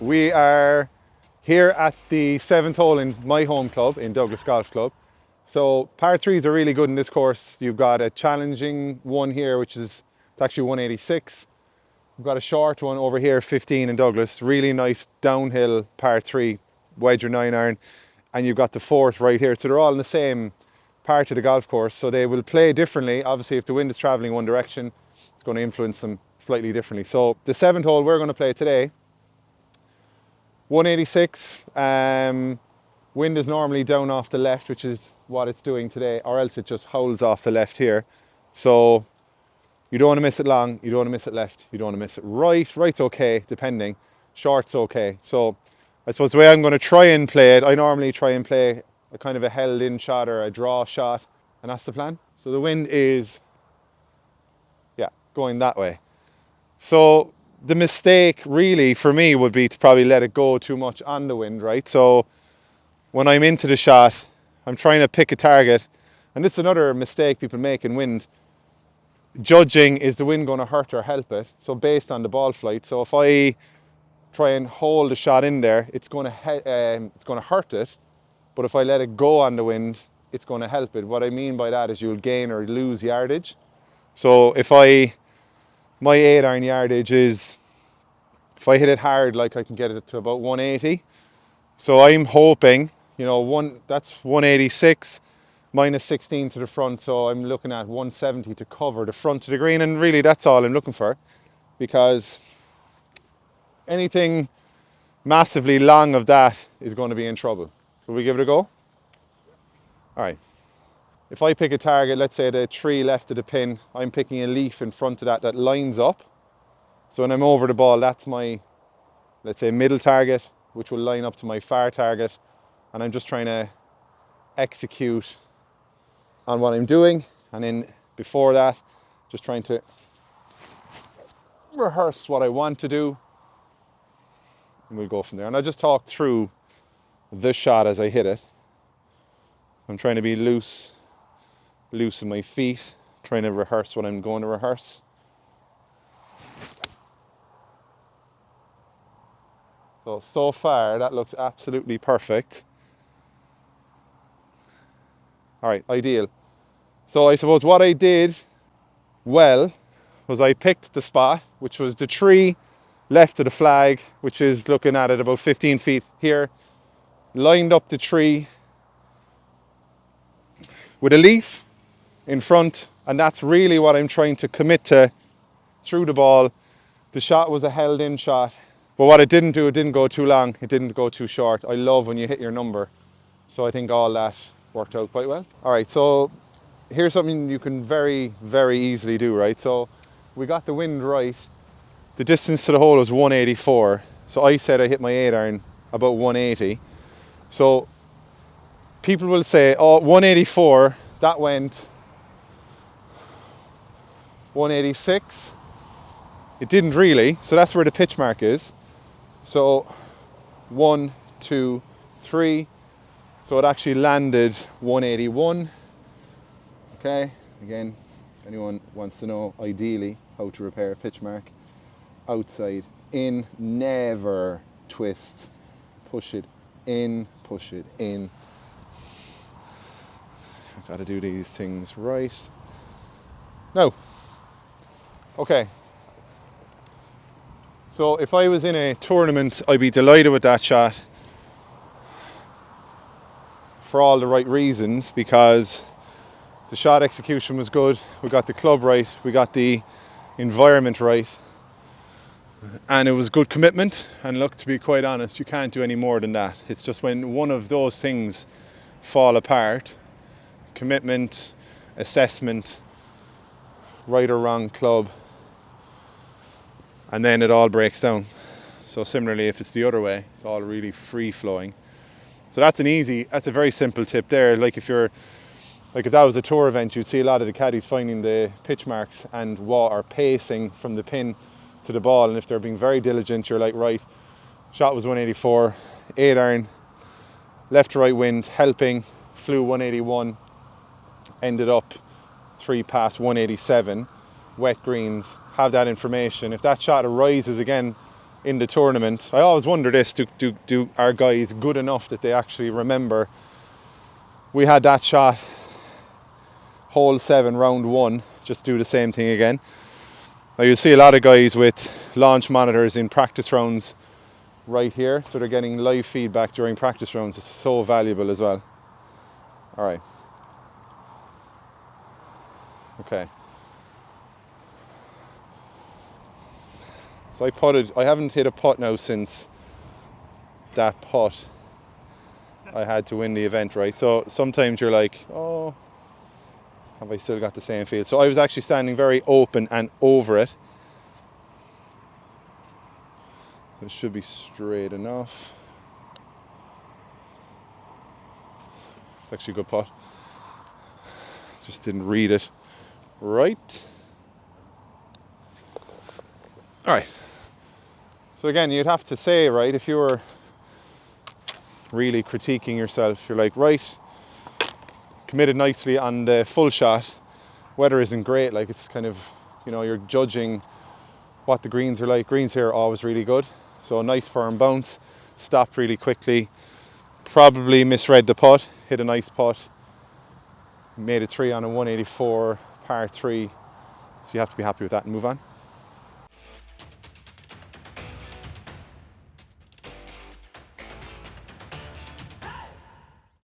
We are here at the 7th hole in my home club, in Douglas Golf Club. So par threes are really good in this course. You've got a challenging one here, which is it's actually 186. We've got a short one over here, 15 in Douglas. Really nice downhill par three, wedge or 9-iron. And you've got the fourth right here. So they're all in the same part of the golf course. So they will play differently. Obviously, if the wind is traveling one direction, it's going to influence them slightly differently. So the 7th hole we're going to play today, 186. Wind is normally down off the left, which is what it's doing today, or else it just howls off the left here. So you don't want to miss it long, you don't want to miss it left, you don't want to miss it right. Right's okay, depending. Short's okay. So I suppose the way I'm going to try and play it, I normally try and play a kind of a held in shot or a draw shot, and that's the plan. So the wind is, yeah, going that way. So the mistake really for me would be to probably let it go too much on the wind, right? So when I'm into the shot, I'm trying to pick a target, and this is another mistake people make in wind. Judging, is the wind going to hurt or help it? So based on the ball flight. So if I try and hold the shot in there, it's going to hurt it. But if I let it go on the wind, it's going to help it. What I mean by that is you'll gain or lose yardage. So if my 8-iron yardage is, if I hit it hard, like I can get it to about 180. So I'm hoping, that's 186 minus 16 to the front. So I'm looking at 170 to cover the front of the green. And really that's all I'm looking for, because anything massively long of that is going to be in trouble. Will we give it a go? All right. If I pick a target, let's say the tree left of the pin, I'm picking a leaf in front of that lines up. So when I'm over the ball, that's my, let's say, middle target, which will line up to my far target. And I'm just trying to execute on what I'm doing. And then before that, just trying to rehearse what I want to do. And we'll go from there. And I'll just talk through the shot as I hit it. I'm trying to be loose in my feet, trying to rehearse what I'm going to rehearse. So far, that looks absolutely perfect. All right, ideal. So I suppose what I did well was I picked the spot, which was the tree left of the flag, which is looking at it about 15 feet here, lined up the tree with a leaf in front, and that's really what I'm trying to commit to through the ball. The shot was a held in shot, but what it didn't do, it didn't go too long, it didn't go too short. I love when you hit your number, so I think all that worked out quite well. All right, so here's something you can very, very easily do, right? So we got the wind right. The distance to the hole was 184, so I said I hit my 8-iron about 180. So people will say, oh, 184, that went 186. It didn't really, so that's where the pitch mark is. So 1, 2, 3. So it actually landed 181. Okay, again, if anyone wants to know ideally how to repair a pitch mark, outside in, never twist, push it in, push it in. I've got to do these things right. Now, okay. So if I was in a tournament, I'd be delighted with that shot for all the right reasons, because the shot execution was good, we got the club right, we got the environment right, and it was good commitment. And look, to be quite honest, you can't do any more than that. It's just when one of those things fall apart, commitment, assessment, right or wrong club, and then it all breaks down. So similarly, if it's the other way, it's all really free flowing. So that's a very simple tip there. Like if that was a tour event, you'd see a lot of the caddies finding the pitch marks and or pacing from the pin to the ball. And if they're being very diligent, you're like, right, shot was 184, 8-iron, left to right wind, helping, flew 181, ended up 3 past 187, wet greens, have that information. If that shot arises again in the tournament. I always wonder this, do our guys good enough that they actually remember we had that shot hole 7 round 1, just do the same thing again. Now you'll see a lot of guys with launch monitors in practice rounds right here, so they're getting live feedback during practice rounds. It's so valuable as well. All right. Okay. So I haven't hit a putt now since that putt I had to win the event, right? So sometimes you're like, oh, have I still got the same feel? So I was actually standing very open and over it. It should be straight enough. It's actually a good putt. Just didn't read it right. All right. So again, you'd have to say, right, if you were really critiquing yourself, you're like, right, committed nicely on the full shot. Weather isn't great, like it's kind of, you know, you're judging what the greens are like. Greens here are always really good. So a nice firm bounce, stopped really quickly, probably misread the putt, hit a nice putt, made it 3 on a 184 par 3. So you have to be happy with that and move on.